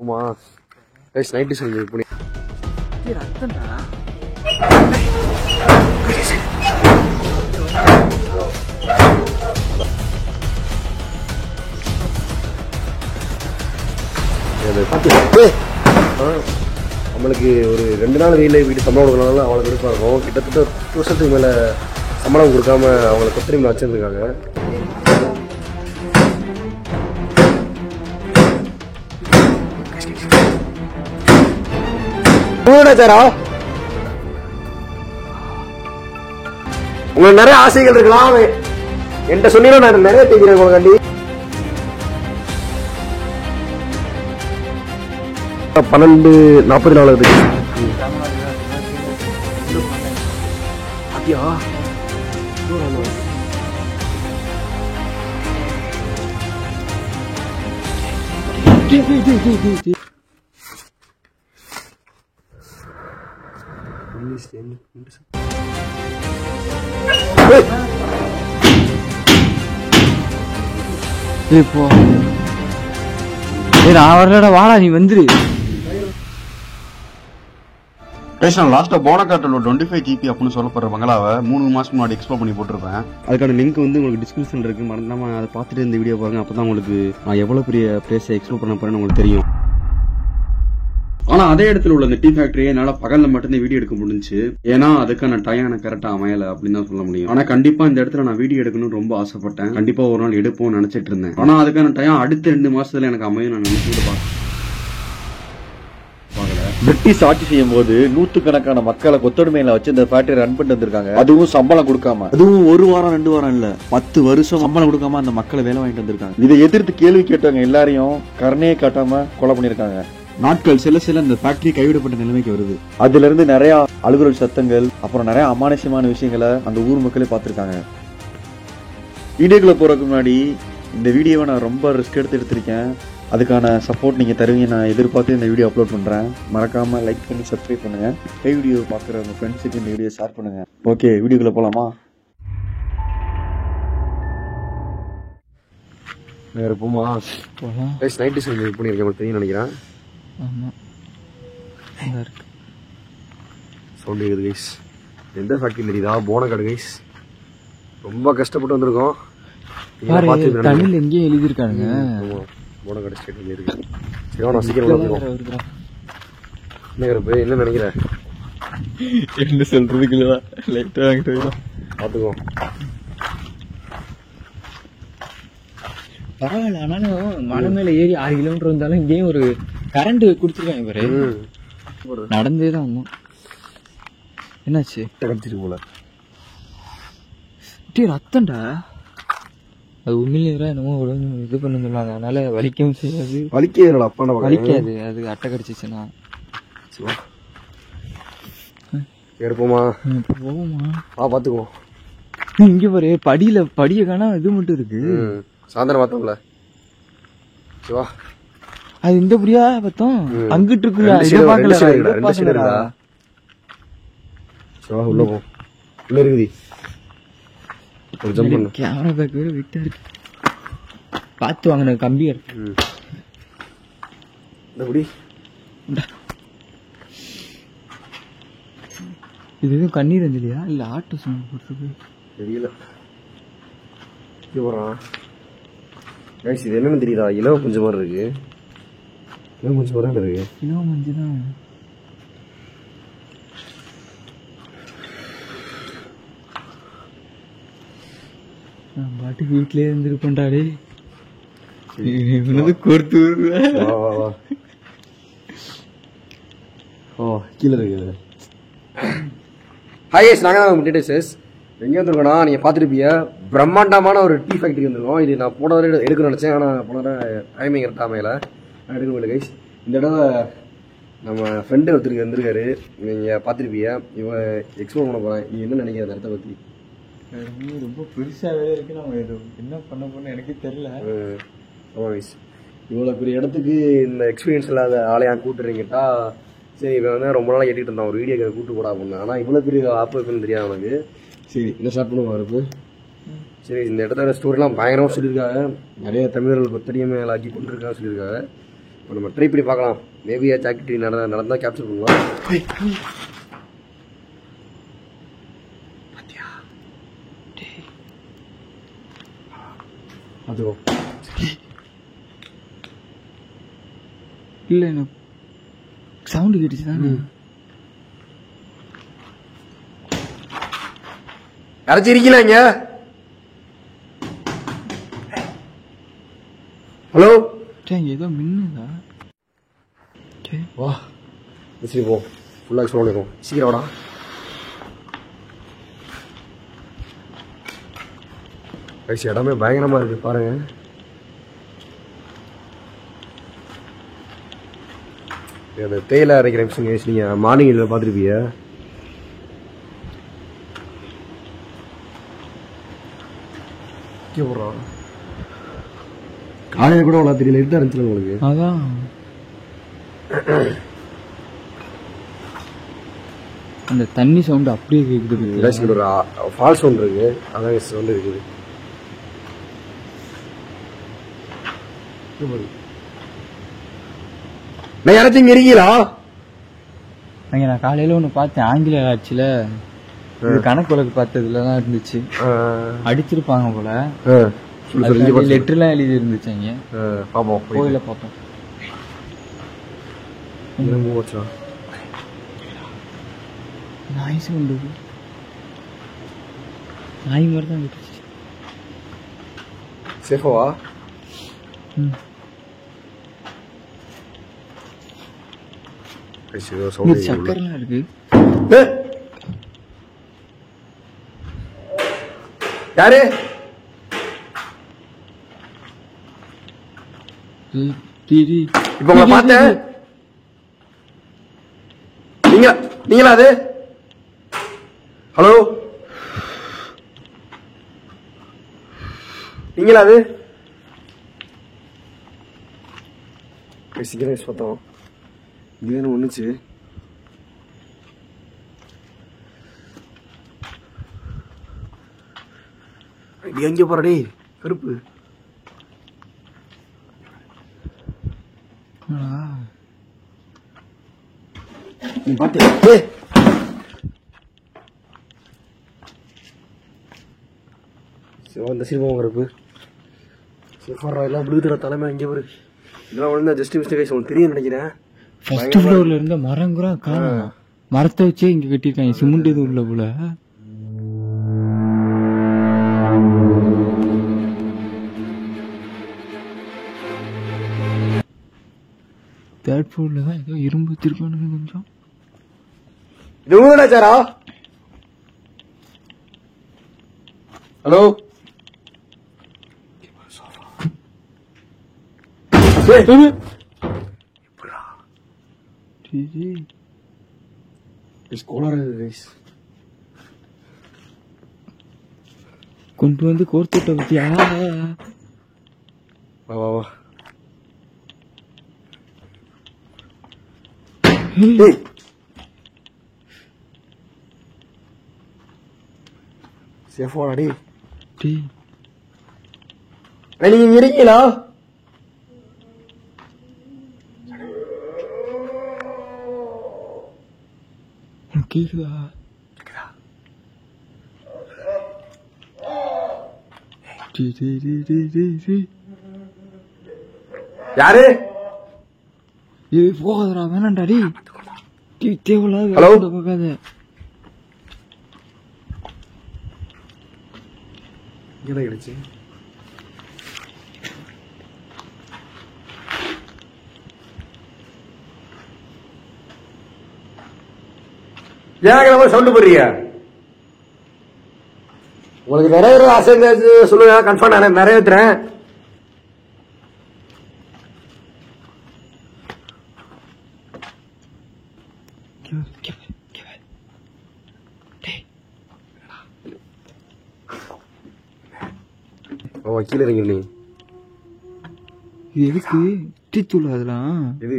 ஆமா guys night டிஷன் பண்ணி ரத்தம்டா நம்மளுக்கு ஒரு 2 நாள் வெயில வீட்டு சம்பளம் கொடுக்கறதுனால அவங்களுக்கு விருப்பம் இருக்கும். கிட்டத்தட்ட 2 வருஷத்துக்கு மேலே சம்பளம் கொடுக்காம அவங்களை கொத்தரிமையில் வச்சுருந்துருக்காங்க. உங்களுக்கு நிறைய ஆசைகள் இருக்கலாம். என்கிட்ட சொன்னீங்கன்னா நான் நிறைய தெரிஞ்சுக்கிறேன் உங்களுக்காண்டி. 12:44 அப்படியா? இப்போ நான் வரலடா, வாடா நீ வந்துரு. நான் லாஸ்ட்டாக போனக்காட்டில் 25 GB அப்படின்னு சொல்லப்படுற பங்களாவை 3 மாதம் முன்னாடி எக்ஸ்ப்ளோர் பண்ணி போட்டிருப்பேன். அதுக்கான லிங்க் வந்து உங்களுக்கு டிஸ்கிரிப்ஷனில் இருக்குது. மறந்தாம அதை பார்த்துட்டு இந்த வீடியோ பாருங்க. அப்போ தான் உங்களுக்கு நான் எவ்வளோ பெரிய பிளேஸை எக்ஸ்ப்ளோர் பண்ண போறேன்னு உங்களுக்கு தெரியும். ஆனால் அதே இடத்துல உள்ள இந்த டீ ஃபேக்டரியை என்னால் பகலில் மட்டும்தான் வீடியோ எடுக்க முடிஞ்சுச்சு. ஏன்னா அதுக்கான டைம் எனக்கு கரெக்டாக அமையலை அப்படின்னு தான் சொல்ல முடியும். ஆனால் கண்டிப்பாக இந்த இடத்துல நான் வீடியோ எடுக்கணும்னு ரொம்ப ஆசைப்பட்டேன். கண்டிப்பாக ஒரு நாள் எடுப்போம்னு நினச்சிட்டு இருந்தேன். ஆனால் அதுக்கான டைம் அடுத்த 2 மாசத்துல எனக்கு அமையும் நான் நினைச்சிட்டு பார்க்க. பிரிட்டிஷ் ஆட்சி செய்யும் போது நூற்றுக்கணக்கான மக்களை கொத்தடிமையில வச்சு இந்த ஃபேக்டரி ரன் பண்ணிட்டு வந்திருக்காங்க. அதுவும் சம்பளம் கொடுக்காம, அதுவும் 1 வாரம் 2 வாரம் இல்ல 10 வருஷம் சம்பளம் கொடுக்காம அந்த மக்களை வேலை வாங்கிட்டு வந்திருக்காங்க. இதை எதிர்த்து கேள்வி கேட்டவங்க எல்லாரையும் கருணையை காட்டாம கொலை பண்ணிருக்காங்க. நாட்கள் சில இந்த ஃபேக்டரி கைவிடப்பட்ட நிலைமைக்கு வருது. அதுல இருந்து நிறைய அழுகுரல் சத்தங்கள், அப்புறம் நிறைய அமானுஷ்யமான விஷயங்களை அந்த ஊர் மக்களே பார்த்திருக்காங்க. வீடியோக்குள்ள போறதுக்கு முன்னாடி இந்த வீடியோவை நான் ரொம்ப ரிஸ்க் எடுத்திருக்கேன். அதுக்கான சப்போர்ட் நீங்க தருவீங்க நான் எதிர்பார்த்து இந்த வீடியோ அப்லோட் பண்றேன். மறக்காம லைக் பண்ணி சப்ஸ்கிரைப் பண்ணுங்க. வீடியோ பாக்குற உங்க ஃப்ரெண்ட்ஸுக்கு இந்த வீடியோ ஷேர் பண்ணுங்க. ஓகே, வீடியோக்குள்ள போலாமா? வேற போமா கைஸ் நைட் டிஷன் பண்ணியிருக்கேன். உங்களுக்கு தெரியும் நினைக்கிறேன். சவுண்ட் கேக்குது கைஸ். எந்த ஃபேக்டரி தெரியுதா? போனக்காடு கைஸ். ரொம்ப கஷ்டப்பட்டு வந்திருக்கோம். தமிழ் எங்கேயும் எழுதியிருக்காங்க. போனக்காடு ஸ்டேட் இருக்கு. சரி நான் சீக்கிரம் வந்துருக்கோம். என்ன நினைக்கிற? என்ன சொல்றதுக்கு லைட்டா வாங்கிட்டு பார்த்துக்குவோம். பரவாயில்ல. ஆனாலும் மலை மேல ஏறி 6 கிலோமீட்டர் வந்தாலும் இங்கேயும் ஒரு கரண்ட் குடுத்துருக்காங்க பாரு. நடந்தே தான் வந்தோம். என்னாச்சு? கிடைச்சிருக்கு போல. ரத்தம்டா. அது உண்மையிலே என்னமோ இது பண்ண சொல்லாங்க. அதனால வலிக்கவும் செய்யாது. வலிக்காது. அது அட்டை கடிச்சிச்சுன்னா. எடுப்போமா? போவோமா? பார்த்துக்குவோம். இங்க பாரு, படிய காணா இது மட்டும் இருக்கு. சாயந்தரம் பார்த்தோம்ல. சிவா அது இந்த புரியா பார்த்தோம். அங்கிட்டு இருக்குடா. இத பார்க்கலடா. சிவா உள்ள போ. உள்ள இருக்குது. ஒரு ஜம்ப் பண்ணு. கேமரா பேக் வேற விட்டா இருக்கு. பார்த்து வாங்குன கம்பியா இருக்கு. இந்த புடி. இது எதுவும் கண்ணீர் அஞ்சலியா இல்ல ஆட்டோ சவுண்ட் போட்டுருக்கு தெரியல. இது வரான் கைஸ். இது என்னன்னு தெரியுதா? இலவ குஞ்சு மாதிரி இருக்கு. இலவ குஞ்சு மாதிரி இருக்கு. இலவ மஞ்சு தான். நான் பாட்டுக்கு வீட்லயே இருந்திருப்பேன்டாடே. இவனது கோர்த்து வா. ஓ கீழே இருக்கு. ஹாய் எஸ், நாங்கள் தான் டீடைல்ஸ். எங்கே வந்துருக்கோன்னா நீங்கள் பார்த்துருப்பீங்க. பிரம்மாண்டமான ஒரு டீ ஃபேக்ட்ரி வந்துருக்கோம். இது நான் போன தடவை எடுக்கணும்னு நினச்சேன். ஆனால் போன தடவை டைமிங் கரெக்டாக அமையலை. நான் எடுக்க முடியல கைஸ். இந்த தடவை நம்ம ஃப்ரெண்டு ஒருத்தருக்கு வந்திருக்காரு. நீங்கள் பார்த்துருப்பீங்க. இவன் எக்ஸ்ப்ளோர் பண்ண போகிறேன். நீ என்ன நினைக்கிற அந்த இடத்த பற்றி? ரொம்ப பெருசாகவே இருக்கு. நம்ம என்ன பண்ண போறோம்னு எனக்கு தெரியல. ஆமாம் கைஸ், இவ்வளோ பெரிய இடத்துக்கு இந்த எக்ஸ்பீரியன்ஸ் இல்லாத ஆளையா கூட்டுறீங்கட்டா. சரி, இவன் வந்து ரொம்ப நாளாக கேட்டுட்டு இருந்தான் ஒரு வீடியோ கூட்டு போடா அப்படின்னு. ஆனால் இவ்வளோ பெரிய ஆப் இருக்குன்னு தெரியாது அவனுக்கு. சரி, இதை ஸ்டார்ட் பண்ணுவோம் இருப்பு. சரி, இந்த இடத்துல ஸ்டோரிலாம் பயங்கரமாக சொல்லியிருக்காங்க. நிறைய தமிழர்கள் கொத்தடிமை ஆக்கி கொண்டிருக்காங்க சொல்லியிருக்காங்க. நம்ம ட்ரை பண்ணி பார்க்கலாம். மேபி ஆக்டிவிட்டி நடந்தால் கேப்சர் பண்ணலாம். அதுவோ இல்லை எனக்கு சவுண்டு கேட்டுச்சு தானே. யாராச்சும் இருக்கீங்களா இங்க? ஹலோ ஏதோ மின்னுதா? வா சரி போ, ஃபுல்லாக எக்ஸ்ப்ளோர் பண்ணிடுவோம். சீக்கிரம் வாடா. கைஸ் இடமே பயங்கரமாக இருக்குது பாருங்க. அந்த தேயிலை அரைக்கிற மிஷின் கைஸ் நீங்கள் மார்னிங் இதில் பார்த்துருப்பீங்க. போடுறான் காலையில் கூட அவ்வளோ தெரியல, இருட்டா இருந்துச்சு உங்களுக்கு. அதான் அந்த தண்ணி சவுண்டு அப்படியே கேக்குது. ஒரு ஃபால்ஸ் ஒன்று இருக்கு, அதான் சவுண்டு இருக்குது. நான் யாராச்சும் இங்க இருக்கீங்களா? அங்க நான் காலையில ஒண்ணு பார்த்தேன் ஆங்கில ஆட்சியில கணக்கு வழக்கு பார்த்ததுலதான் இருந்துச்சு. அடிச்சிருப்பாங்க போல. லெட்டர் எல்லாம் எழுதி இருந்துச்சு. அங்க பாப்போம், கோயில பார்த்தோம். நாய் சவுண்டு, நாய் மாதிரி தான் விட்டுச்சு. சேஃபாவா? சக்கரெல்லாம் இருக்கு. யாரு? இப்ப உங்களை பார்த்தேன். நீங்களா அது? ஹலோ நீங்களா அது? சீக்கிரம் பார்த்தோம். இதுன்னு ஒண்ணுச்சு. இது எங்க போறடி கருப்பு? நீ பாத்தியா? இந்த சிறுவம் கருப்பு சிறுவா எல்லாம் விழுதுற தலைமை எங்கே பாரு. இதெல்லாம் வந்து ஜஸ்ட் மிஸ்டேக் உங்களுக்கு தெரியும் நினைக்கிறேன். ஃபர்ஸ்ட் ஃப்ளோர்ல இருந்த மரம் கூட காணோம். மரத்தை வச்சே இங்க கட்டிருக்காங்க. சிமெண்ட் இது உள்ள போல. தேர்ட் ஃப்ளோர்ல தான் ஏதோ இரும்பு வச்சிருக்கானுங்க கொஞ்சம். இது சாரா? ஹலோ கொண்டு வந்து கோர்த்துட்ட பத்தியா? வா வா வா. சேஃபா அடி. நீங்க இருக்கீங்களா? கேக்குதா? யாரு? போகாதடா, வேணாண்டாடி. தேவையில்லாத ஹலோ பார்க்காத. என்ன கிடைச்சு? ஏன் சவுண்ட் போடுறீங்க? உங்களுக்கு நிறைய ஆசை சொல்லுங்க, கன்ஃபார்ம் நான் நிறைவேற்றுறேன். கீழே இறங்கி நீ. இது எதுக்கு டீத்தூள் அதெல்லாம்? இது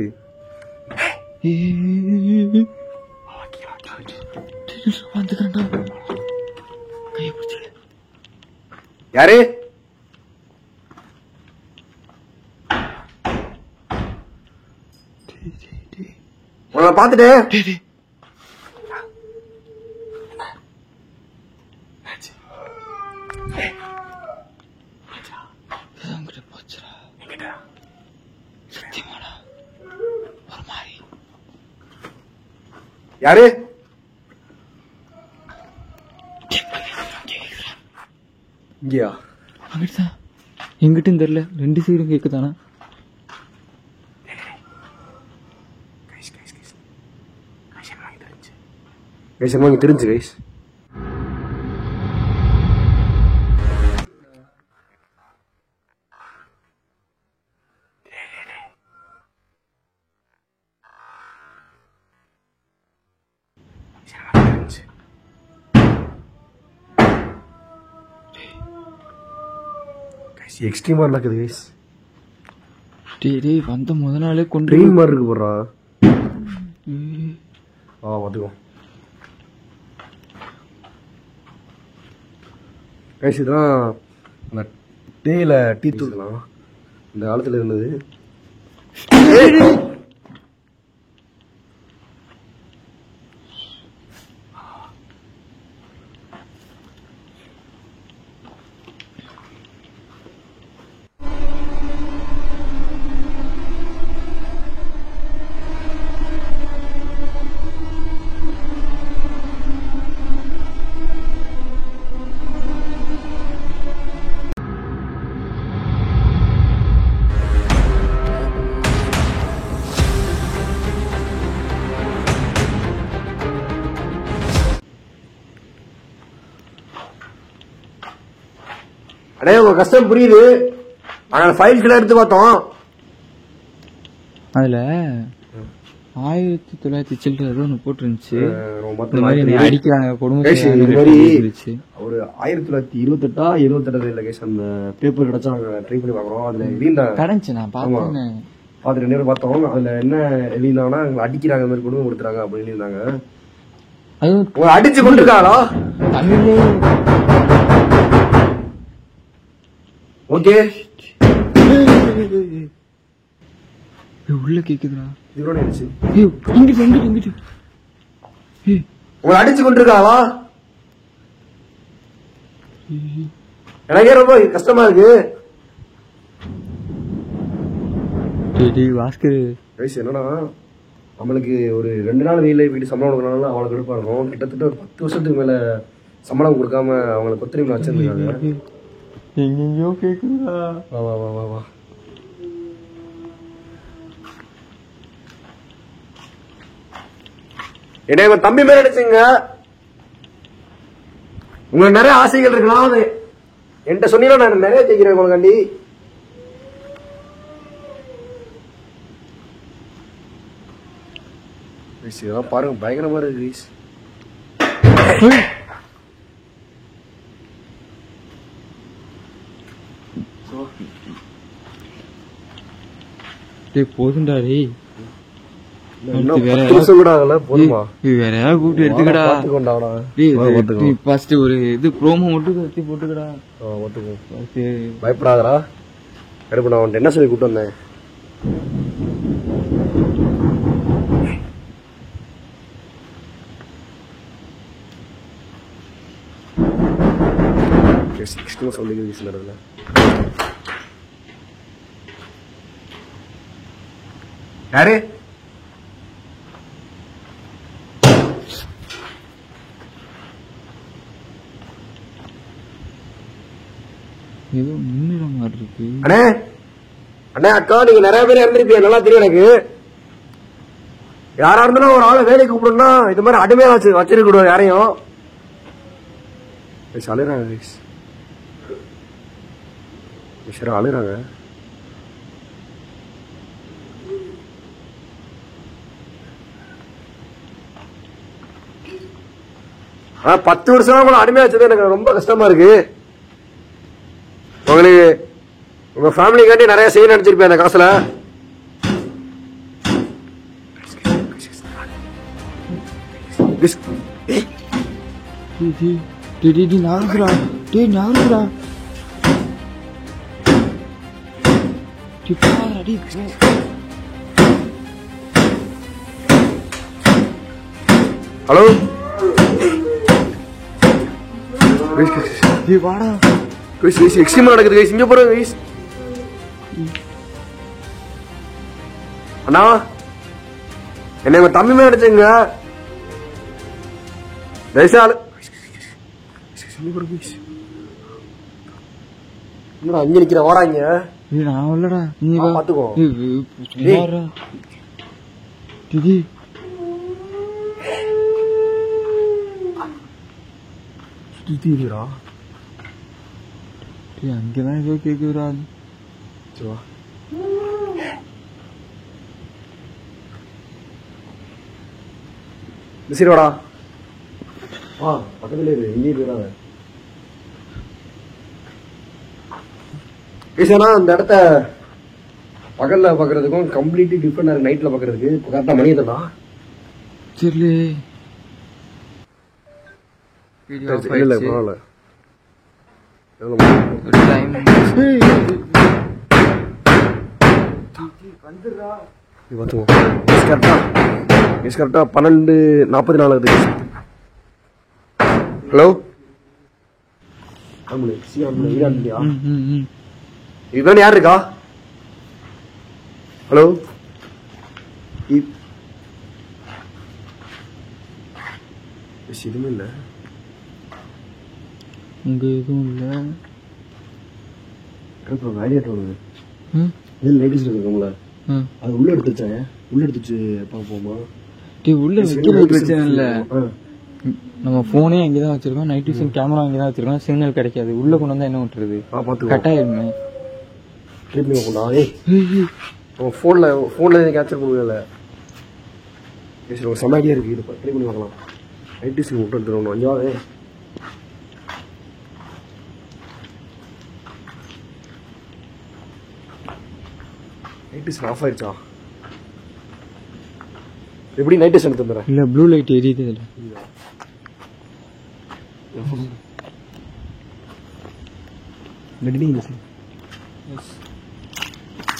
யாரு? உங்களை பார்த்துட்டேன். யாரு? இங்கயா? அங்கிட்டுதான். எங்கிட்டும் தெரியல, 2 சைடும் கேக்குதானா? கைஸ் அம்மா இங்க தெரிஞ்சு கைஸ். எக்ஸ்ட்ரீமா இருக்குது கைஸ். டேய் வந்த முத நாளே கொண்டு ட்ரெயின் மாதிரி இருக்கு போடுறா. பார்த்துக்கோ கைஸ். இதுதான் அந்த டேயில் டீ தூக்கலாம் இந்த காலத்தில் இருந்தது. அடே உங்க கஷ்டம் புரியுது. ஆனா ஃபைல்ஸ் எல்லாம் எடுத்து பார்த்தோம். அதுல 1900 சில்லறை ஒன்று போட்டுருந்துச்சு. இந்த மாதிரி அடிக்கிறாங்க கொடுமை. ஒரு 1928 28 இல்ல கேஸ். அந்த பேப்பர் கிடைச்சா நாங்க ட்ரை பண்ணி பாக்குறோம். அதுல எழுதினா கிடைச்சு நான் பார்த்தேன். பார்த்து 2 பேரும் பார்த்தோம். அதுல என்ன எழுதினாங்கன்னா அடிக்கிறாங்க, இந்த மாதிரி கொடுமை கொடுத்துறாங்க அப்படின்னு எழுதினாங்க. அது அடிச்சு கொண்டிருக்காங்களா? தமிழ்லே ஓகே. உள்ள கேக்குதுடா. இதோட ஆயிடுச்சு. இங்கிட்டு இங்கிட்டு இங்கிட்டு உங்களை அடிச்சு கொண்டிருக்காளா? எனக்கே ரொம்ப கஷ்டமா இருக்கு. வாஸ்கர் வயசு என்னன்னா நம்மளுக்கு ஒரு 2 நாள் வெயில வீட்டு சம்பளம் கொடுக்கறனால அவங்களுக்கு எடுப்பா இருக்கும். கிட்டத்தட்ட ஒரு 10 வருஷத்துக்கு மேல சம்பளம் கொடுக்காம அவங்களை கொத்தரிமையில வச்சிருக்காங்க. எங்கெங்கயோ கேக்குதா? வா வா வா வா வா. என்ன இவன் தம்பி மேல நினைச்சுங்க. உங்களுக்கு நிறைய ஆசைகள் இருக்கலாம். அது என்கிட்ட சொன்னீங்கன்னா நான் நிறைய கேட்கிறேன் உங்களுக்காண்டி. இதெல்லாம் பாருங்க பயங்கரமா இருக்கு. போதுண்டா டேய். வேற யாராவது கூப்பிட்டு எடுத்துக்கடா. ஃபர்ஸ்ட் ஒரு இது ப்ரோமோ மட்டும் கட்டி போட்டுக்கடா. பயப்படாதடா. எடுப்பு நான் என்ன சொல்லி கூப்பிட்டு வந்தேன். சொல்லி யாரு? ஏதோ முன்னிற மாதிரி இருக்கு. அண்ணே அண்ணே அக்கா நீங்க நிறைய பேர் இறந்துருப்பீங்க, நல்லா தெரியும் எனக்கு. யாரா இருந்தாலும் ஒரு ஆளை வேலைக்கு கூப்பிடணும்னா இது மாதிரி அடிமையா வச்சிருக்கூடாது யாரையும். அழுறாங்க அழுறாங்க. ஆனா 10 வருஷமா கூட அடிமையா வச்சது எனக்கு ரொம்ப கஷ்டமா இருக்கு. உங்களுக்கு உங்க ஃபேமிலிக்காண்டி நிறைய செய்ய நினைச்சிருப்பேன் அந்த காசுல. ஹலோ வாடா எக்ஸ்ட்ரீமா நடக்குது கைஸ். இங்க போறோம் கைஸ். அண்ணா என்ன தம்பி மேல அடிச்சுங்க தயசாலு. என்னடா அங்க நிக்கிற வாடாங்க. நான் இல்லடா நீ பாத்துக்கோ. சுத்திடுறா அங்கதான் ஏதோ கேக்குறா. சரி வா. சரி வாடா. பக்கத்துல இரு. இங்கே இருக்காத. ஏசானா அந்த இடத்த பகல்ல பாக்குறதுக்கும் கம்ப்ளீட்லி டிஃபரெண்ட் நைட்ல பாக்குறதுக்கு கரெக்டா மணி எத்தனா? சரி இல்ல பரவாயில்ல. கரெக்டா 12:44. ஹலோ இதுதான் யார் இருக்கா? ஹலோ எதுவுமே இல்ல. இங்க எதுவும் இல்ல. ஐடியா தோணுது. லேடிஸ் இருக்குங்கள அது உள்ள எடுத்து வச்சாங்க. உள்ள எடுத்து வச்சு பாப்போமா? உள்ள வைக்கிறது பிரச்சனை இல்ல. நம்ம போனே அங்கதான் வச்சிருக்கோம். நைட் விஷன் கேமரா அங்கதான் வச்சிருக்கோம். சிக்னல் கிடைக்காது. உள்ள கொண்டு வந்தா என்ன பண்றது? கட்டாயிருமே. போன்ல கேப்சர் பண்ணல. ஒரு செம ஐடியா இருக்கு. இது ட்ரை பண்ணி பார்க்கலாம். நைட் விஷன் விட்டு எடுத்துருவோம். அஞ்சாவது நைட் விஷன் ஆஃப் ஆயிடுச்சா? எப்படி நைட் விஷன் எடுத்து வந்துடுறேன். இல்ல ப்ளூ லைட் எரியுது இல்ல.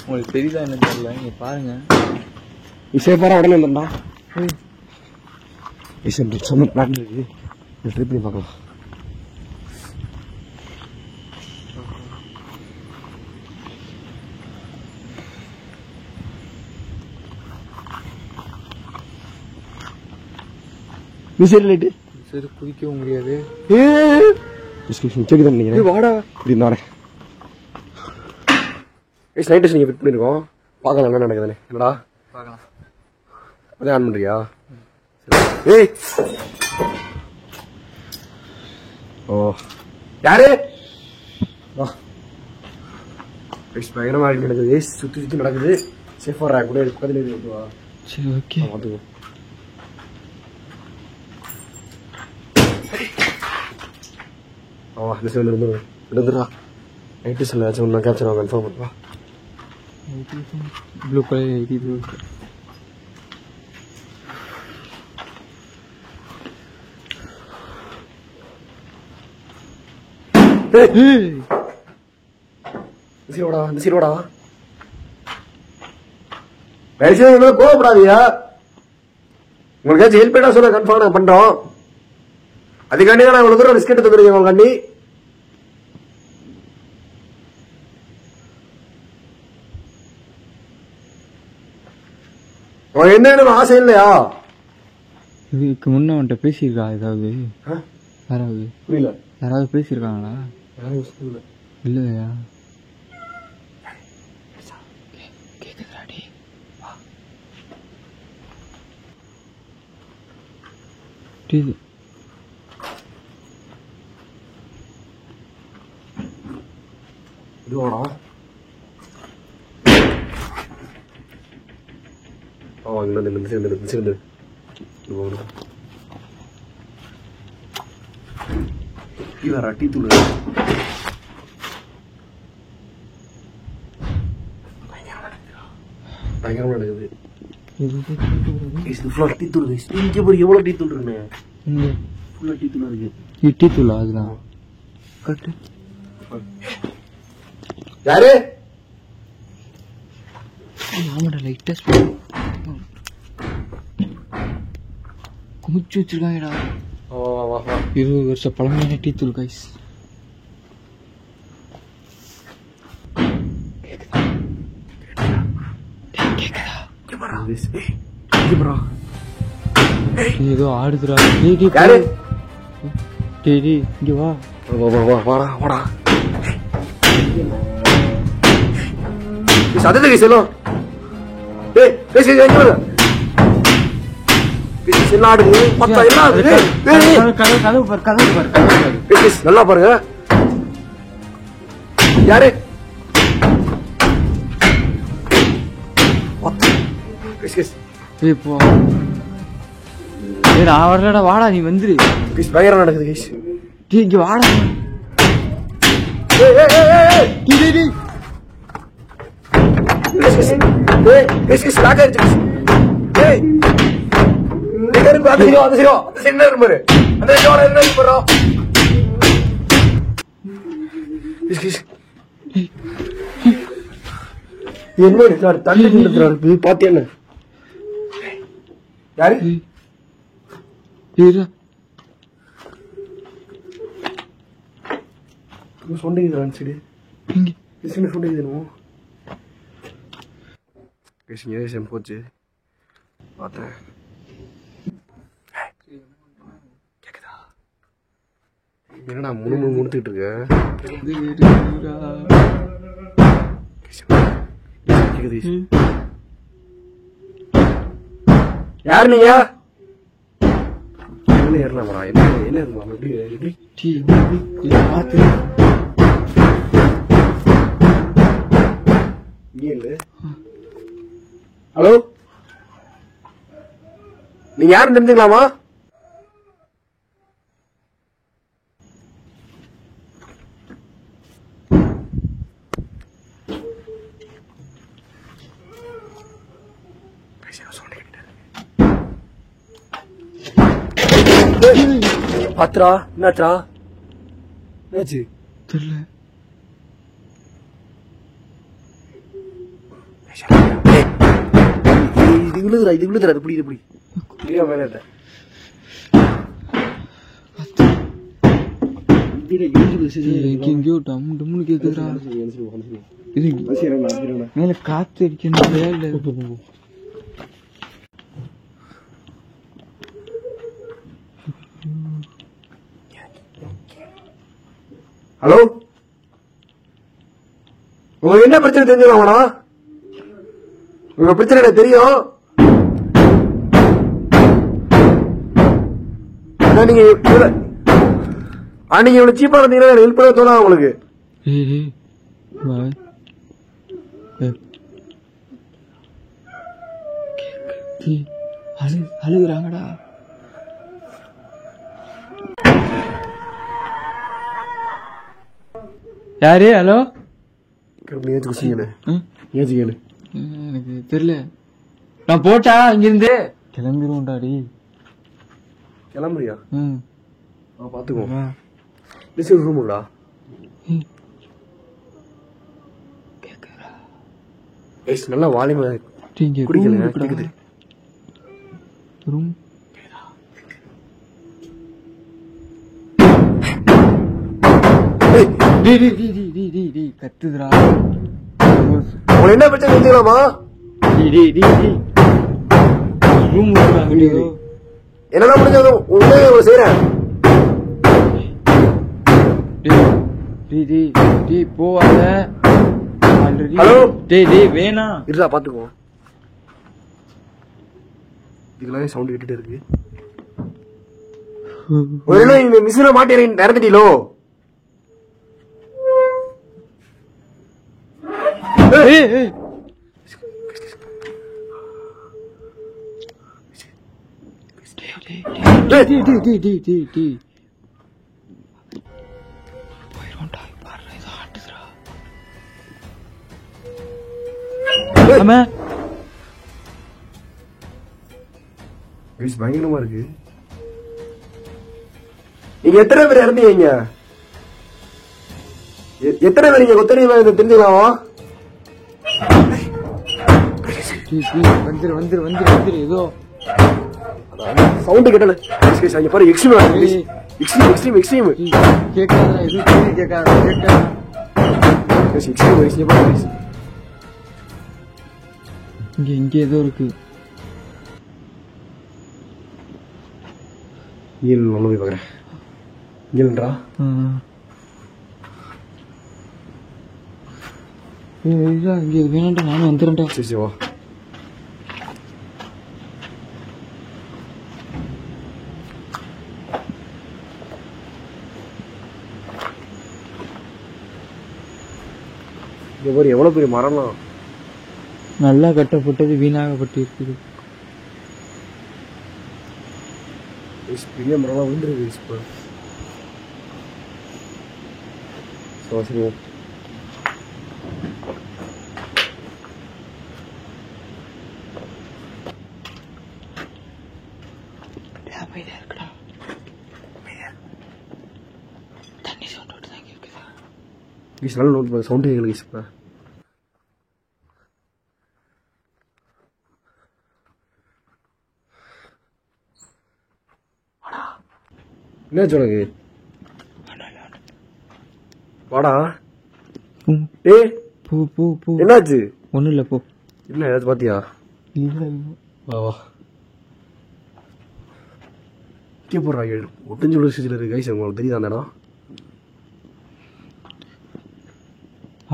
உங்களுக்கு தெரியுதா என்ன தெரியல. நீங்க பாருங்க. இசைப்பாரா உடனே வந்துடா. செம்ம பிளான் இருக்கு. ட்ரை பண்ணி பார்க்கலாம். லைட்டு சரி குதிக்கவும் முடியாது. செக் தான் நினைக்கிறேன். வாடா இப்படி இருந்தாரேன். நைட்டு நீங்கள் ஃபிட் பண்ணியிருக்கோம். பார்க்கலாம் என்ன நடக்குதுன்னு. என்னடா பார்க்கலாம். அதே ஆன் பண்ணுறியா? ஏய் ஓ யாரு வா. பயங்கரமாக நடக்குது. சுற்றி சுற்றி நடக்குது. சேஃபாக ரேக் கூட பக்கத்தில் இருக்குவா. சரி ஓகே பார்த்துக்கோ. இந்த சைடு இருந்துடுறா. நைட்டு சொல்ல ஏதாச்சும் ஒன்றா கேப்சர் ஆகும். கன்ஃபார்ம் பண்ணுவா. ப்ளூ கலர் எரியுது. இந்த சீரோடா கோவப்படாதீங்க. உங்களுக்கு ஹெல்ப் பண்ணா சொல்ல கன்ஃபார்ம் நாங்கள் பண்றோம். அதுக்காண்டி தான் நான் இவ்வளவு தூரம் ரிஸ்க் எடுத்து வந்துருக்கேன். உங்க கண்டி அவன் என்ன ஆசை இல்லையா? இதுக்கு முன்ன அவன்கிட்ட பேசியிருக்கா ஏதாவது? யாராவது புரியல. யாராவது பேசியிருக்காங்களா? இல்லையா? கேக்குதாடி? இதுவாடா சேர்ந்து டீ தூள் பயங்கரமா நடக்குது. டீ தூள் இங்க போய் எவ்வளவு டீ தூள் இருக்குன்னு ஃபுல்லா டீ தூளா இருக்கு. டீ தூளா? அதுதான் கட்டு. யாரு? ஆமாடா லைட்டா குமிச்சு வச்சிருக்காங்கடா. வா வா வா வா 20 வருஷம் பழமையான டீ தூள் கைஸ். ஏதோ ஆடுதுடா. டேய் இங்க வா. வாடா வாடா. சத்தத்தை செல்லும். டேய் பேசி எங்க வர? பேசி என்ன ஆடுது? பத்தா என்ன ஆடுது? கதவு பாரு. பேசி நல்லா பாருங்க. யாரு? பேசி ஏய் போ. ஏய் நான் வரலடா, வாடா நீ வந்துரு. பேசி பயங்கரம் நடக்குது கைஸ். டேய் இங்க வாடா. ஏய் ஏய் ஏய் டேய் பேசி ஸ்டாக் ஆயிடுச்சு. ஏய் நீங்க பாத்தீங்க அது சரியோ அது சின்ன நம்பர் அந்த ஜோல என்ன பண்றோம்? என்ன சார் தண்ணி குடிக்கிறாரு பாத்தியா என்ன? யாரு? ஏய் சொன்னீங்க சரி இங்க பேசுங்க சொன்னீங்க பேசுங்க சேம் போச்சு பார்த்தேன். கேக்குதா? என்னடா முணுத்துக்கிட்டு இருக்க? கேக்குது. யாரு நீங்க? என்ன ஏறலாமா? என்ன இருந்தா எப்படி எப்படி பாத்து ஹலோ நீங்க யாரும் தெரிஞ்சுக்கலாமா? பாத்துரா என்னாச்சா? என்னாச்சு தெரியல. இது விழுதுடா அது புடி மேல எங்கேயோ டம் டம்னு கேக்குதுடா. மேல காத்து அடிக்கணும். ஹலோ உங்களுக்கு என்ன பிரச்சனை தெரிஞ்சுக்கலாமாடா? உங்க பிரச்சனை எனக்கு தெரியும். நீங்க இவ்வளவு சீப்பா இருந்தீங்கன்னா ஹெல்ப் பண்ண தோணா உங்களுக்கு? அழுகுறாங்கடா. யாரு? ஹலோ எனக்கு தெரியல. நான் போட்டா இங்கிருந்து கிளம்பிடுவோம்டாடி. கிளம்புறியா? பாத்துக்கோ. ரூமுடா நல்லா வாலிமா குடிக்கல. ரூம் கத்துதுரா. உங்களை என்ன பிரச்சனை தெரிஞ்சுக்கலாமா? என்னெல்லாம் முடிஞ்சது உண்மையை செய்யறேன். போவாத. ஹலோ வேணா இருடா பாத்துக்கோ. இதெல்லாம் சவுண்ட் கேட்டுட்டு இருக்கு. இந்த மிஷினை மாட்டி நிறந்துட்டீங்களோ? பயங்கரமா இருக்கு. நீங்க எத்தனை பேர் இறந்தீங்க? எத்தனை பேர் நீங்க கொத்தனை தெரிஞ்சுக்கலாமா? வந்துரு ஏதோ சவுண்டு கேட்டல அங்க பாரு எக்ஸ்ட்ரீம் கேட்காத எதுவும் கேட்காத இங்க ஏதோ இருக்கு. போய் பாக்குறேன். இங்கன்றா இங்க வேணாண்டா, நானும் வந்துடுறேன்டா. சரி வா. இங்க பாரு எவ்வளவு பெரிய மரம்லாம் நல்லா கட்டப்பட்டது வீணாகப்பட்டு இருக்குது. பெரிய மரம்லாம் விழுந்துருக்கு. சரி நல்ல நோட் சவுண்டு கேட்கல. இப்போ என்னாச்சு உனக்கு? வாடா. போ. என்னாச்சு? ஒன்றும் இல்லை, போ. இல்லை ஏதாச்சும் பார்த்தியா? இல்லை. வா இங்கே போடுறா. ஒட்டஞ்சு ஸ்டேஜில் இருக்கு கைஸ். உங்களுக்கு தெரியுதா அந்த இடம்?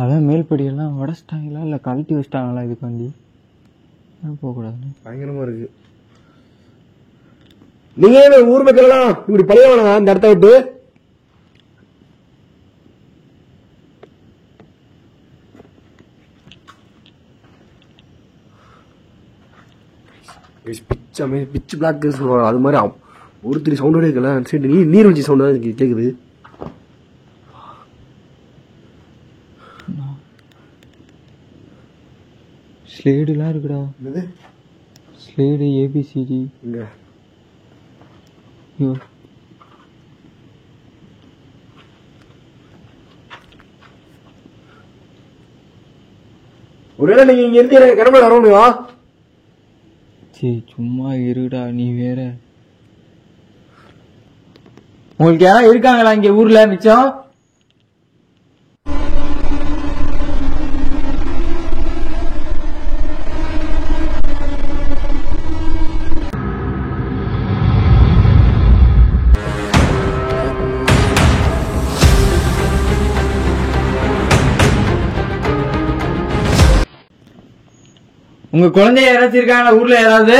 அதான் மேல்படியெல்லாம் உடச்சிட்டாங்களா இல்லை கழட்டி வச்சிட்டாங்களா இதுக்காண்டி? போகக்கூடாது. பயங்கரமா இருக்கு. நீங்க என்ன ஊர் மக்கள் எல்லாம் இப்படி பழைய வேணா இந்த இடத்த விட்டு? பிச்சு பிளாக் அது மாதிரி ஒருத்தர் சவுண்டோட இருக்கல. சரி நீர் வச்சு சவுண்ட் தான் கேக்குது. ஸ்லேடுலாம் இருக்குடா. ஸ்லேடு ஏபிசிடி இங்க. ஐயோ ஒருவேளை நீங்க இங்க இருக்கிற கிளம்ப வரணுமா? சரி சும்மா இருடா நீ வேற. உங்களுக்கு யாரும் இருக்காங்களா இங்க ஊர்ல மிச்சம்? உங்க குழந்தைய யாராச்சும் இருக்காங்களா ஊர்ல? யாராவது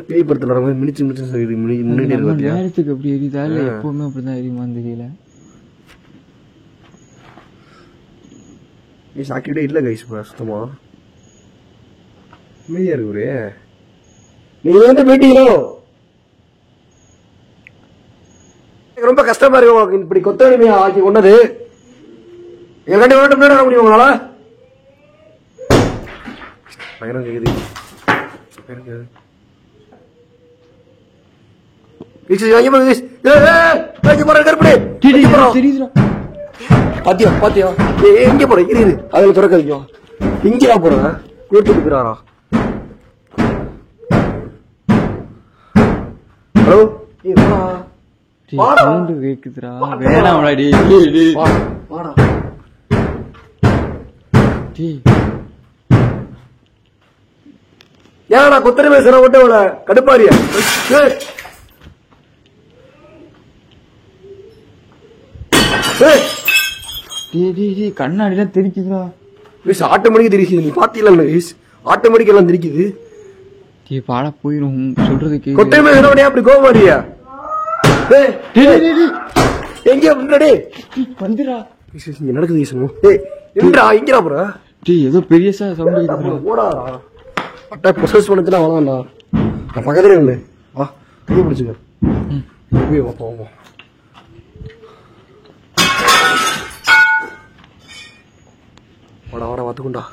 பேய் படத்துல வர மினிச்சு நேரத்துக்கு அப்படி எரியுதா இல்ல எப்பவுமே அப்படிதான் எரியுமான்னு தெரியல. ஆக்டிவிட்டே இல்ல கைஸ். சுத்தமா அமைதியா இருக்கு. நீங்க வந்து போயிட்டீங்களோ? ரொம்ப கஷ்டமா இருக்கு உங்களுக்கு இப்படி கொத்தடிமையா ஆக்கி கொண்டது. எங்க ரெண்டு வருடம் முன்னாடி வர முடியும் உங்களால? பயங்கரம் கேக்குது. பாத்தியா எங்க போற? இரு அதுல திறக்காதீங்க. இங்கயா போறேன் கொடுத்துருக்கிறாரா? ஹலோ கேக்குதுடா. வேணாம் ஏன் கொத்தடிமை சில விட்டு அவளை கடுப்பாரியா? கண்ணாடிலாம் தெரிக்குதுடா. ஆட்டோமேட்டிக் தெரிக்குது. நீ பாத்தீங்களா? ஆட்டோமேட்டிக் எல்லாம் தெரிக்குது. பாட போயிடும் சொல்றதுக்கு. கொத்தடிமை அப்படி கோமாரியா? எங்க முன்னாடி வந்துடா. நடக்குது. இங்கடா போற? ஏதோ பெரிய சவுண்ட் ஓடாதா? பட்டா ப்ரொசஸ் பண்ணதுல அவ்வளோதான்டா. நான் பக்கத்துல இல்லை. வா கையை பிடிச்சுக்க. போவோம். வாடா பார்த்துக்குண்டா.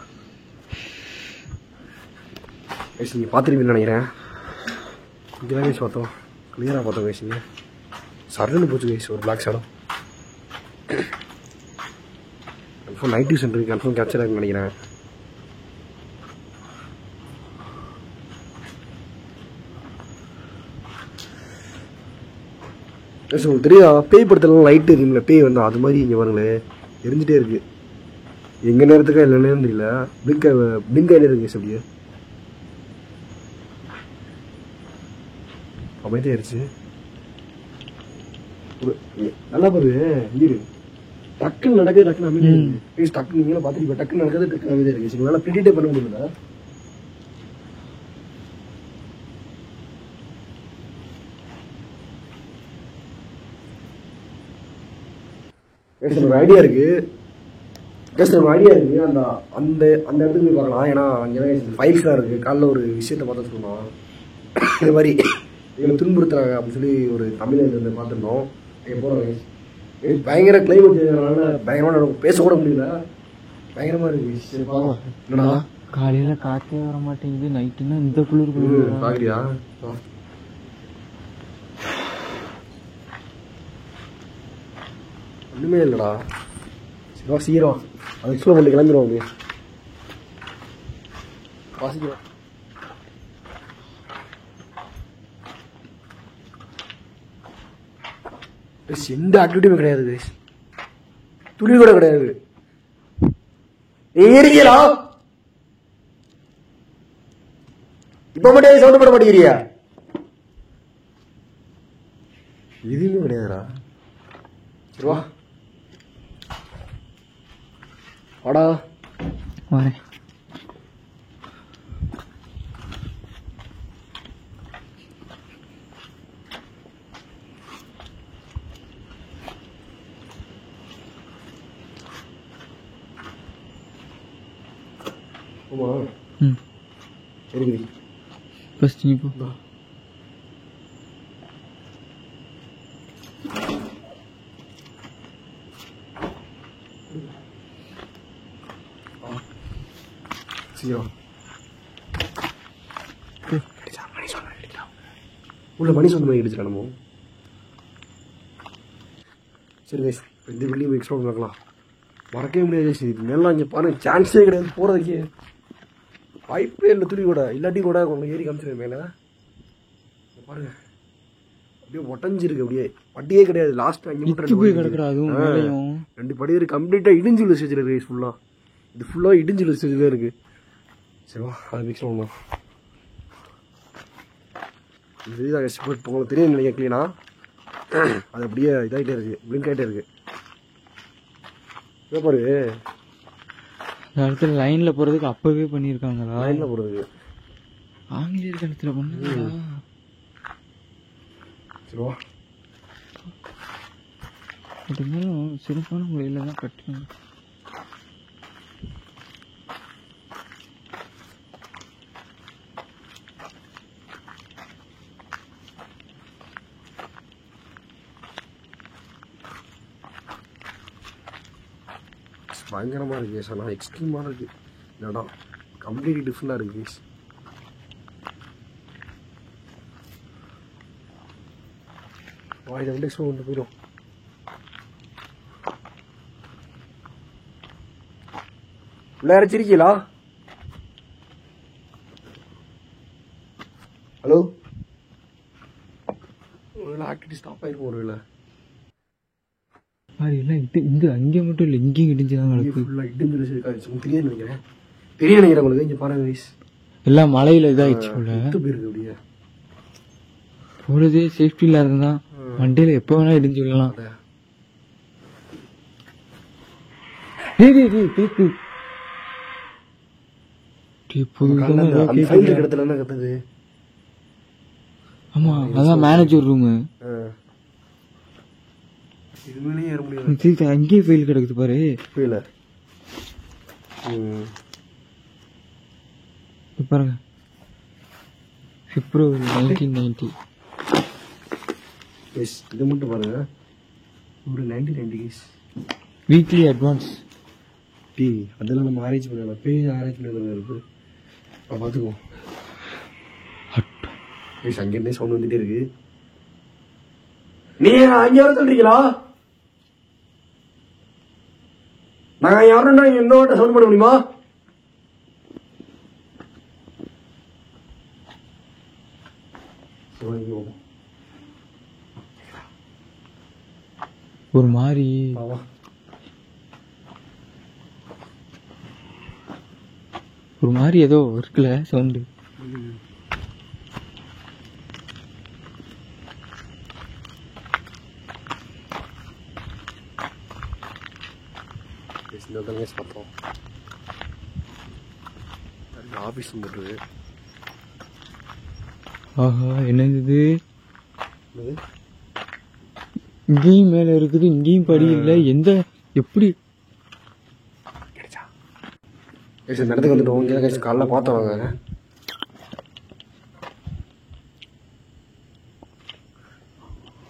கைஸ் நீங்கள் பார்த்துருப்பீங்கன்னு நினைக்கிறேன். இங்கே தான் கைஸ் பார்த்தோம். கிளியராக பார்த்தோம் கைஸ். இங்கே சரணுன்னு போச்சு கைஸ் ஒரு black shadow. Confirm night tuition இருக்கு, கன்ஃபார்ம் கேப்சர் ஆகுன்னு நினைக்கிறேன். உங்களுக்கு தெரியுதா பேய் படத்துல லைட் எரியும்ல, பேய் வந்தா அது மாதிரி இங்கே பாருங்களேன் எரிஞ்சிட்டே இருக்கு. எங்க நேரத்துக்கா இல்லைன்னு தெரியல. பிளிங்க் ஆகிட்டே இருக்கு அப்படியே அமைதியா ஆயிடுச்சு. நல்லா பாரு இரு டக்குன்னு நடக்குது, டக்குன்னு அமைதியா இருக்கு. டக்குன்னு நீங்களும் பார்த்துட்டு டக்குன்னு நடக்குது, டக்குன்னு அமைதியா இருக்கு. உங்களால ப்ரிடிக்டே பண்ண முடியல. ஒரு ஐடியா இருக்கு, அந்த அந்த அந்த இடத்துக்கு போய் பார்க்கலாம். ஏன்னா அங்கே ஃபைல்ஸ்லாம் இருக்கு. காலைல ஒரு விஷயத்த பார்த்து சொன்னோம், இது மாதிரி எங்களை துன்புறுத்துறாங்க அப்படின்னு சொல்லி ஒரு தமிழ் இருந்து பார்த்துருந்தோம். அங்கே போகிறோம், பயங்கர கிளைமேட் சேஞ்சால பயங்கரமாக பேசக்கூட முடியல, பயங்கரமா இருக்கு. சரி பார்க்கலாம். என்னடா காலையில காற்றே வர மாட்டேங்குது, நைட்டுன்னா இந்த குளிர் பாக்குறியா? ஒண்ணுமே இல்லடா. சிவா சீரம் அது எக்ஸ்ப்ளோர் பண்ணி கிளம்பிடுவோம். அப்படியே வாசிக்கிறோம். எந்த ஆக்டிவிட்டியுமே கிடையாது, துளி கூட கிடையாது. ஏறிங்களா இப்ப மட்டும் சவுண்ட் போட மாட்டேங்கிறியா? எதுவுமே கிடையாதுடா. சரிவா வாடா வரேன். ஆமா இருக்குது. ஃபர்ஸ்ட் நீ போ. உள்ள மணி சொந்த மாதிரி அடிச்சிடலாம் நம்ம. சரி கைஸ், இந்த பில்டிங் எக்ஸ்ப்ளோர் பண்ணலாம். மறக்கவே முடியாது. இது மேலாம் இங்கே பாருங்க, சான்ஸே கிடையாது போகிறதுக்கு. வாய்ப்பே இல்லை துளி கூட. இல்லாட்டி கூட உங்களை ஏறி காமிச்சிருவேன் மேலே. பாருங்க அப்படியே ஒட்டஞ்சிருக்கு, அப்படியே பட்டியே கிடையாது. லாஸ்ட் அங்கே மட்டும் போய் கிடக்குறாது. 2 படி இருக்கு, கம்ப்ளீட்டாக இடிஞ்சுள்ள ஸ்டேஜில் இருக்கு. ஃபுல்லாக இது ஃபுல்லாக இடிஞ்சுள்ள ஸ்டேஜில் இருக்குது. சரிவா அதை மிக்ஸ் பண்ணலாம். இதுதான் எக்ஸ்போர்ட் உங்களுக்கு தெரியும் நினைக்க க்ளீனா. அது அப்படியே இதாகிட்டே இருக்கு, பிளிங்க் ஆகிட்டே இருக்கு. இதை பாரு, அந்த இடத்துல லைன்ல போறதுக்கு அப்பவே பண்ணியிருக்காங்களா? லைன்ல போறதுக்கு ஆங்கிலேயர் காலத்துல பண்ணாங்களா? சரிவா இருந்தாலும் சிறப்பான முறையில தான் கட்டுறாங்க. பயங்கரமாக இருக்கு கேஸ். ஆனால் எக்ஸ்ட்ரீமாக இருக்கு இந்த இடம், கம்ப்ளீட்லி டிஃப்ரெண்டாக இருக்கு கேஸ். இதை வந்து எக்ஸ்ப்ளோர் பண்ணிட்டு போயிடும். உள்ள இறச்சிருக்கீங்களா? ஹலோ, ஒரு ஆக்டிவிட்டி ஸ்டாப் ஆயிருக்கும் ஒரு வேலை. இந்த அங்கே மட்டும் இல்லை, இங்கேயும் இடிஞ்சுதான் நடக்குது. தெரியும் நினைக்கிறேன் உங்களுக்கு. இங்கே பாருங்க வயசு எல்லாம் மலையில இதாகிடுச்சு போல. போயிருக்கு அப்படியே. போறதே சேஃப்டி இல்லாததான் வண்டியில எப்ப வேணா இடிஞ்சு விடலாம். ஆமா அதான் மேனேஜர் ரூமு. அங்கேயே ஃபெயில் கிடக்குது பாரு. புரியல பாருங்க, பிப்ரவரி 1990. இது மட்டும் பாருங்க, ஒரு 1990 வீக்லி அட்வான்ஸ். அதெல்லாம் நம்ம அரேஞ்ச் பண்ணலாம். பேஜ் அரேஞ்ச் பண்ணி இருக்கு, பார்த்துக்குவோம். அங்கேருந்தே சவுண்ட் வந்துட்டே இருக்கு. நீங்க அங்கே வர சொல்றீங்களா? நான் யாருன்னா நீங்க இன்னொரு சவுண்ட் பண்ண முடியுமா? ஒரு மாதிரி ஏதோ இருக்குல்ல சவுண்டு. பார்த்தோம் ஆபீஸ் வந்துருக்கு. ஆஹா, என்னது இங்கேயும் மேல இருக்குது, இங்கேயும் படி இல்லை. எந்த எப்படி இந்த இடத்துக்கு வந்துட்டோம். இங்கே தான் காலைல பார்த்தோம்.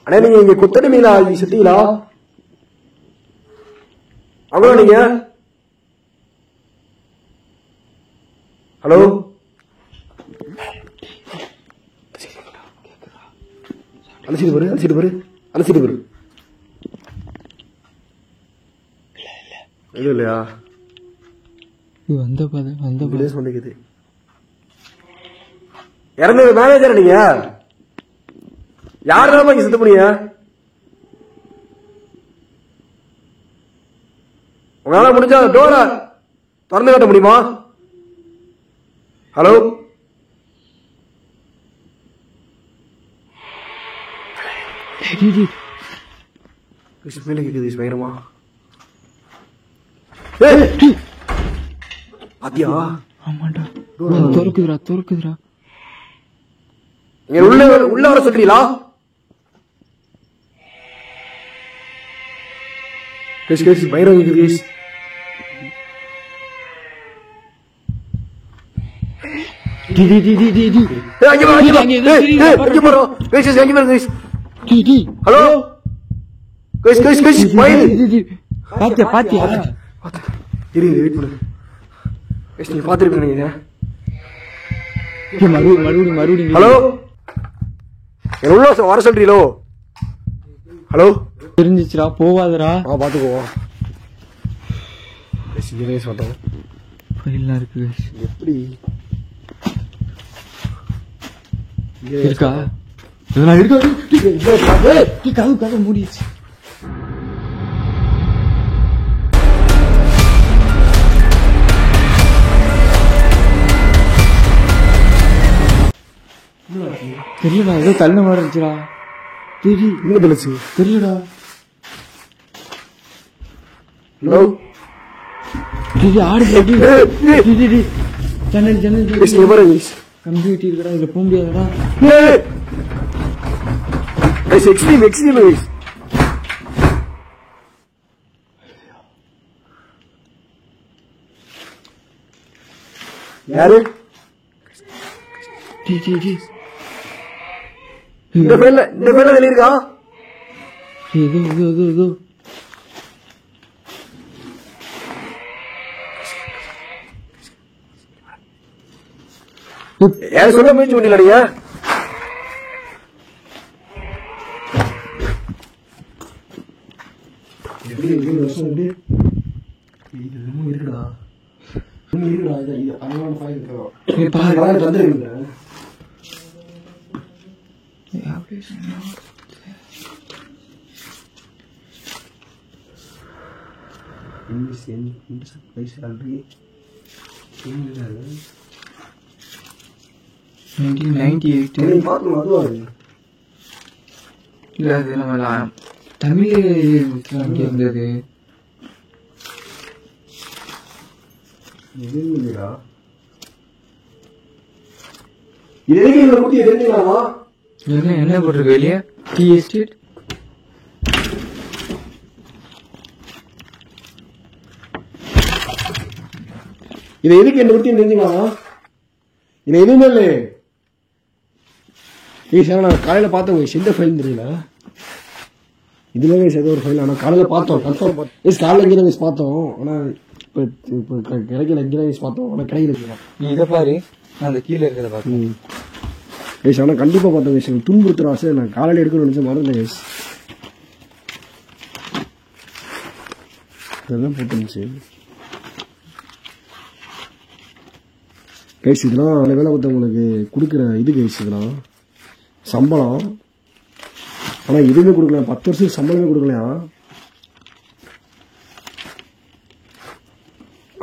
அண்ணா நீங்க இங்க கொத்தடிமையிலா சுத்தீங்களா? அவ்வளோ நீங்க ஹலோ அலசிட்டு பாரு இல்லையா? வந்த சொன்னிக்குது. இறந்தது மேனேஜர் நீங்க யாருதான் இங்க சுத்த முடிய? உங்களால முடிஞ்சா டோர திறந்து காட்ட முடியுமா? ஹலோ மேல கேக்குது பயங்கரமா. பாத்தியா? ஆமாண்டா, துறக்குதுடா. நீங்க உள்ள வர சொல்றீங்களா? பயிரம் ஹலோ பாத்தியா வெயிட் பண்ணு. நீங்க பாத்துருப்பீங்க. மறுபடியும் ஹலோ உள்ள வர சொல்றீங்களோ? ஹலோ தெரிஞ்சிச்சுடா, போவாதடா. பாத்துக்குவோம். ஃபைல்லாம் இருக்கு. எப்படி இருக்கா? கதவு மூடிடுச்சு. தெரியலடா, ஏதோ தள்ள மாதிரி இருந்துச்சுடா. தெரியலடா. ஹலோ ஆடு ஜன்னல் கம்ப்யூட்டர் இருக்கடா, இதுல போக முடியாதடா. யாரு இந்த பேர்ல இருக்கா? ஏதோ யாரும் சொல்ல முயற்சி பண்ணீங்க? இருக்குடா தமிழ் இருந்தது. என்ன போட்டிருக்கு வெளியே? Tea estate. இதை எதுக்கு என்ன பத்தி தெரிஞ்சுக்கலாம்? இது எதுவுமே இல்லை. சார் நான் காலையில பார்த்தோம். எந்த ஃபைல் தெரியல. இதுல ஏதோ ஒரு ஃபைல். ஆனால் காலையில பார்த்தோம். கன்ஃபார்ம் காலையில இங்கே பார்த்தோம். ஆனால் இப்போ கிடைக்கல. இங்கே பார்த்தோம். ஆனால் கிடைக்கல. நீ இதை பாரு, அந்த கீழே இருக்கிறத பார்க்கணும். ஆனால் கண்டிப்பாக பார்த்தோம். துன்புறுத்துற ஆசை நான் காலையில் எடுக்கணும்னு நினச்சேன். மறந்தேன். இதெல்லாம் போட்டுருந்துச்சு கைஸ். இதெல்லாம் அந்த வேலை பார்த்தவங்களுக்கு கொடுக்குற இது கைஸ். இதெல்லாம் சம்பளம். ஆனால் எதுவுமே கொடுக்கல, 10 வருஷத்துக்கு சம்பளமே கொடுக்கலையா?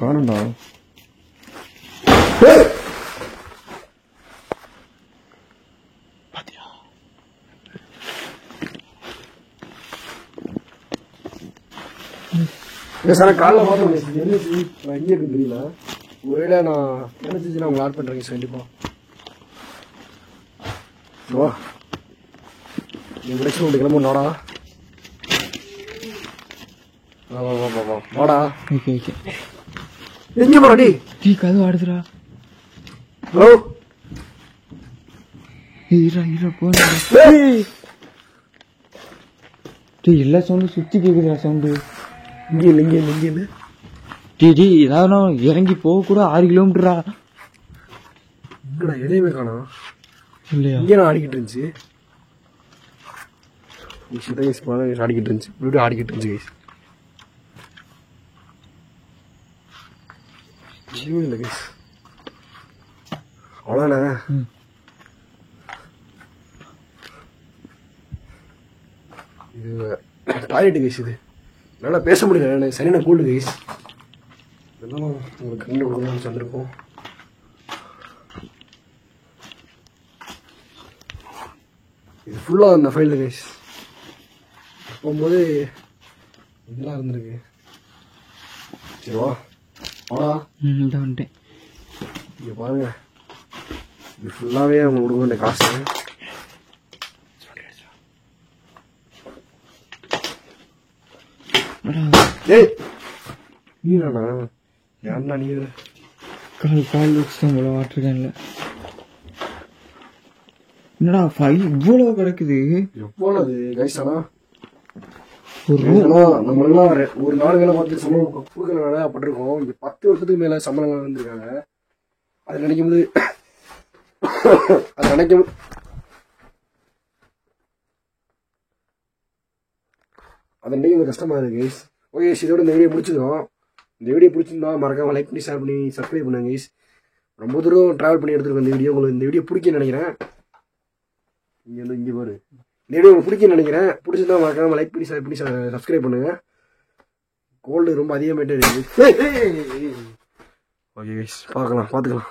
காணண்டா. சார் காலைல பார்த்தோம் என்ன நான் எங்கே இருக்குன்னு தெரியல. ஒருவேளை நான் நினைச்சிச்சு உங்களை ஆட் பண்ணுறேங்க சார். கண்டிப்பாக வா என் பிரச்சனை உங்களுக்கு கிளம்ப நாடா. வாடா. Okay okay. எங்கே போடா டி? டீ கதவு ஆடுதுடா. ஹலோ இரா போன டீ எல்லா சவுண்டும் சுற்றி கேட்குதுடா சவுண்டு. இங்கே இல்லை இங்கே இல்லை இங்கே இல்லை. டீ ஏதாவது இறங்கி போக கூட 6 கிலோமீட்டரா. இங்கடா எதையுமே காணோம். இல்லையா? இங்கே நான் ஆடிக்கிட்டு இருந்துச்சு. ஆடிக்கிட்டு இருந்துச்சு இப்படி ஆடிக்கிட்டு இருந்துச்சு கைஸ். இல்லை கைஸ் அவ்வளோண்ணே. இது டாய்லெட்டு கைஸ். இது நல்லா பேச முடியல, சரியான கூண்டு கைஸ். இதெல்லாம் உங்களுக்கு ரெண்டு கொடுக்கணும்னு சொல்லியிருக்கோம். இது ஃபுல்லாக அந்த ஃபைல் கைஸ். போகும்போது இதெல்லாம் இருந்திருக்கு. சரிவா ஆடா இதான் வந்துட்டேன். இங்கே பாருங்க, இது ஃபுல்லாகவே அவங்க கொடுக்க வேண்டிய காசு. ஏய் நீராண்ணா ஏன்னா நீ கால் வச்சுட்டேன் போல வாட்டர் கேன்ல. என்னடா ஃபைல் இவ்வளோ கிடக்குது. எவ்வளவு கைஸ். ஆனால் நம்மளாம் ஒரு நாள் வேலை பார்த்து சம்பளம் கொடுக்குற வேலை பட்டிருக்கோம். இங்கே 10 வருஷத்துக்கு மேலே சம்பளங்கள் வந்திருக்காங்க. அது நினைக்கும் போது அது நினைக்கும் கஷ்டமாக இருக்கு கைஸ். ஓகே இதோட இந்த வீடியோ முடிச்சிருக்கோம். இந்த வீடியோ பிடிச்சிருந்தா மறக்காம லைக் பண்ணி ஷேர் பண்ணி சப்ஸ்கிரைப் பண்ணுங்க கைஸ். ரொம்ப தூரம் ட்ராவல் பண்ணி எடுத்துருக்கோம் இந்த வீடியோ. உங்களுக்கு இந்த வீடியோ பிடிக்குன்னு நினைக்கிறேன். இங்கே பாரு, இந்த வீடியோ உங்களுக்கு பிடிக்குன்னு நினைக்கிறேன். பிடிச்சிருந்தா மறக்காம லைக் பண்ணி ஷேர் பண்ணி சப்ஸ்கிரைப் பண்ணுங்க. கோல்டு ரொம்ப அதிகமாகிட்டே இருக்குது. ஓகே கைஸ் பார்த்துக்கலாம்.